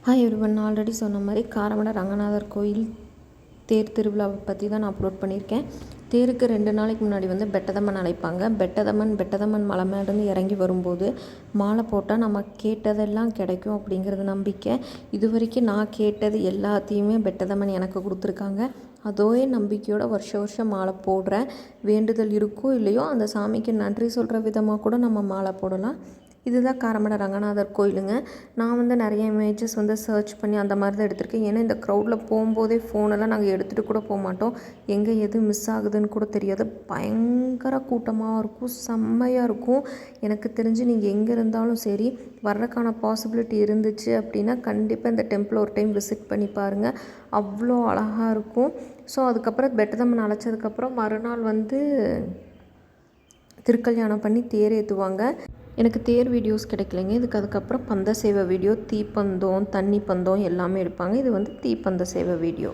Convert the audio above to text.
Hi everyone. நான் already சொன்ன மாதிரி காரமடை ரங்கநாதர் கோயில் தேர் திருவிழாவை பற்றி தான் நான் அப்லோட் பண்ணியிருக்கேன். தேருக்கு 2 நாளைக்கு முன்னாடி பெட்டதம்மன் அழைப்பாங்க. பெட்டதம்மன் மலை மேலேருந்து இறங்கி வரும்போது மாலை போட்டால் நம்ம கேட்டதெல்லாம் கிடைக்கும் அப்படிங்கிறது நம்பிக்கை. இது வரைக்கும் நான் கேட்டது எல்லாத்தையுமே பெட்டதம்மன் எனக்கு கொடுத்துருக்காங்க. அதே நம்பிக்கையோட வருஷம் மாலை போடுறேன். வேண்டுதல் இருக்கோ இல்லையோ அந்த சாமிக்கு நன்றி சொல்கிற விதமாக கூட நம்ம மாலை போடலாம். இதுதான் காரமடை ரங்கநாதர் கோயிலுங்க. நான் நிறைய இமேஜஸ் சர்ச் பண்ணி அந்த மாதிரி தான் எடுத்திருக்கேன். ஏன்னா இந்த க்ரௌடில் போகும்போதே ஃபோனெல்லாம் நாங்கள் எடுத்துகிட்டு கூட போக மாட்டோம். எங்கே எது மிஸ் ஆகுதுன்னு கூட தெரியாது. பயங்கர கூட்டமாக இருக்கும், செம்மையாக இருக்கும். எனக்கு தெரிஞ்சு நீங்கள் எங்கே இருந்தாலும் சரி, வர்றதுக்கான பாசிபிலிட்டி இருந்துச்சு அப்படின்னா கண்டிப்பாக இந்த டெம்பிள் ஒரு டைம் விசிட் பண்ணி பாருங்கள். அவ்வளோ அழகாக இருக்கும். ஸோ அதுக்கப்புறம் பெட்டதம்மன் அழைச்சதுக்கப்புறம் மறுநாள் திருக்கல்யாணம் பண்ணி தேர் ஏற்றுவாங்க. எனக்கு தேர் வீடியோஸ் கிடைக்கலைங்க. அதுக்கப்புறம் பந்த சேவை வீடியோ, தீப்பந்தம், தண்ணி பந்தம் எல்லாமே எடுப்பாங்க. இது தீப்பந்த சேவை வீடியோ.